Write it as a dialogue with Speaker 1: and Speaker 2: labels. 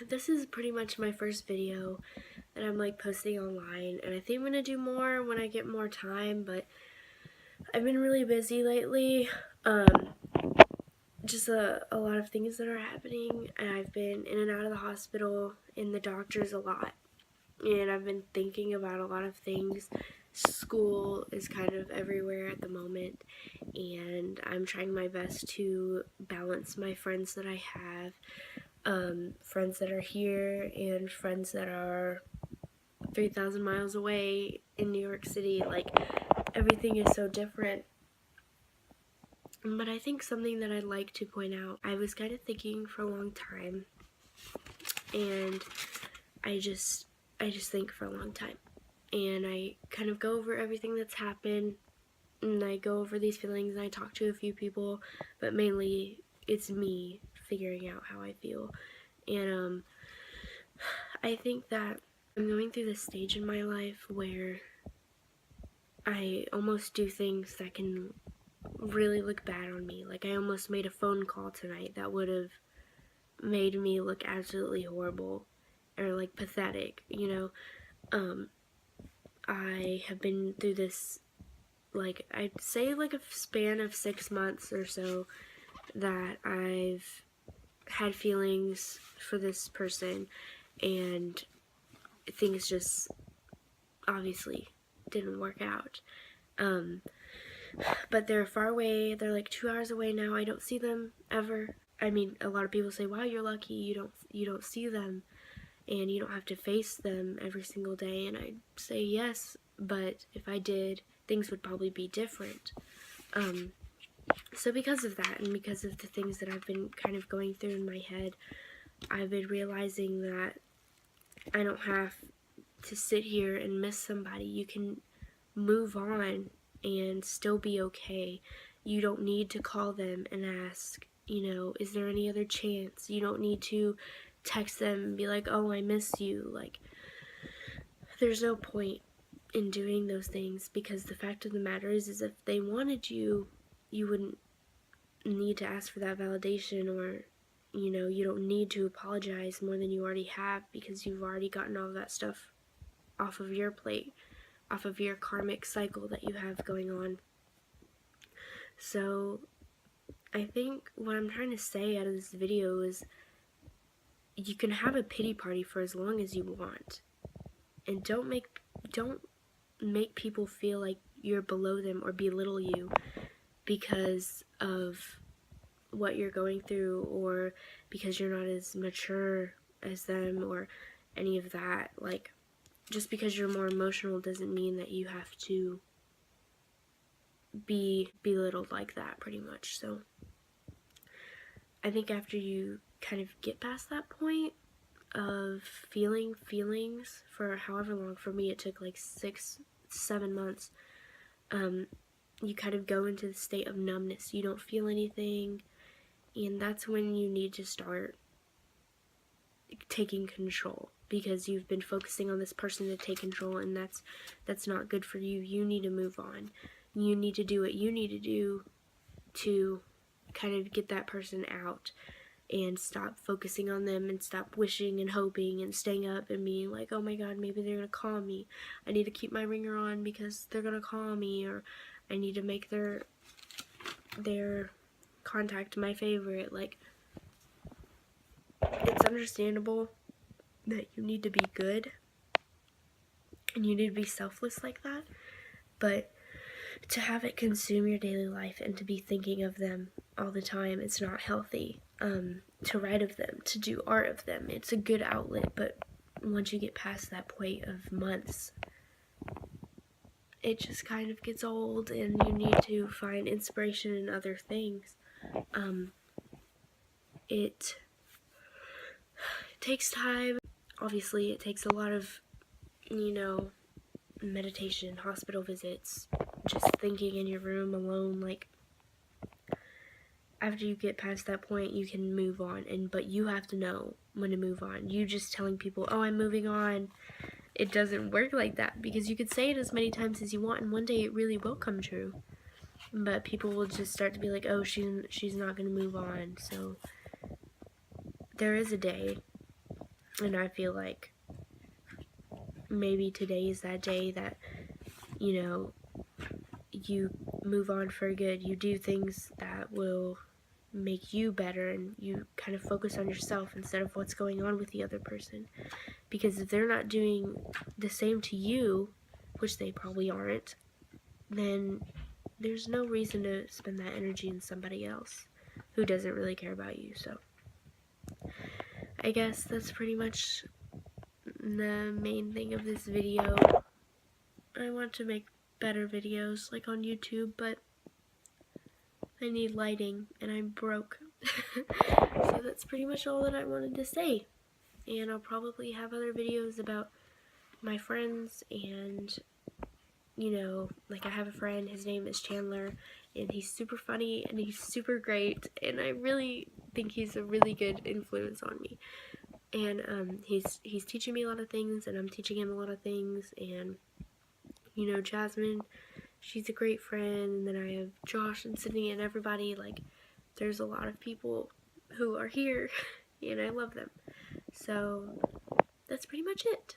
Speaker 1: This is pretty much my first video that I'm like posting online, and I think I'm gonna do more when I get more time, but I've been really busy lately. Just a lot of things that are happening, and I've been in and out of the hospital and the doctors a lot, and I've been thinking about a lot of things. School is kind of everywhere at the moment, and I'm trying my best to balance my friends that I have, friends that are here and friends that are 3,000 miles away in New York City. Like, everything is so different. But I think something that I'd like to point out, I was kind of thinking for a long time, and I just think for a long time. And I kind of go over everything that's happened, and I go over these feelings, and I talk to a few people, but mainly it's me figuring out how I feel. And I think that I'm going through this stage in my life where I almost do things that can really look bad on me. Like, I almost made a phone call tonight that would have made me look absolutely horrible or like pathetic, you know. I have been through this, like, I'd say like a span of 6 months or so that I've had feelings for this person, and things just obviously didn't work out. But they're far away. They're like 2 hours away now. I don't see them ever. I mean, a lot of people say, "Wow, you're lucky. You don't see them, and you don't have to face them every single day." And I say yes, but if I did, things would probably be different. So because of that, and because of the things that I've been kind of going through in my head, I've been realizing that I don't have to sit here and miss somebody. You can move on and still be okay. You don't need to call them and ask, is there any other chance? You don't need to text them and be like, oh, I miss you. Like, there's no point in doing those things, because the fact of the matter is if they wanted you, you wouldn't need to ask for that validation, or you don't need to apologize more than you already have, because you've already gotten all of that stuff off of your plate, off of your karmic cycle that you have going on. So I think what I'm trying to say out of this video is you can have a pity party for as long as you want, and don't make people feel like you're below them or belittle you because of what you're going through, or because you're not as mature as them, or any of that. Like, just because you're more emotional doesn't mean that you have to be belittled like that, pretty much. So I think after you kind of get past that point of feeling feelings for however long, for me it took like 6-7 months, you kind of go into the state of numbness. You don't feel anything, and that's when you need to start taking control, because you've been focusing on this person to take control, and that's not good for you. You need to move on. You need to do what you need to do to kind of get that person out, and stop focusing on them, and stop wishing and hoping and staying up and being like, oh my god, maybe they're gonna call me. I need to keep my ringer on because they're gonna call me, or I need to make their contact my favorite. Like, it's understandable that you need to be good and you need to be selfless like that, but to have it consume your daily life and to be thinking of them all the time, it's not healthy. To write of them, to do art of them, it's a good outlet, but once you get past that point of months, it just kind of gets old, and you need to find inspiration in other things. It takes time. Obviously, it takes a lot of, meditation, hospital visits, just thinking in your room alone. Like, after you get past that point, you can move on, but you have to know when to move on. You just telling people, oh, I'm moving on, it doesn't work like that, because you could say it as many times as you want, and one day it really will come true. But people will just start to be like, oh, she's not going to move on. So there is a day And I feel like maybe today is that day that, you know, you move on for good. You do things that will make you better, and you kind of focus on yourself instead of what's going on with the other person. Because if they're not doing the same to you, which they probably aren't, then there's no reason to spend that energy in somebody else who doesn't really care about you. So I guess that's pretty much the main thing of this video. I want to make better videos like on YouTube, but I need lighting and I'm broke. So that's pretty much all that I wanted to say. And I'll probably have other videos about my friends, and you know, like I have a friend, his name is Chandler, and he's super funny and he's super great, and I really think he's a really good influence on me. And he's teaching me a lot of things, and I'm teaching him a lot of things. And you know, Jasmine, she's a great friend, and then I have Josh and Sydney and everybody. Like, there's a lot of people who are here and I love them. So that's pretty much it.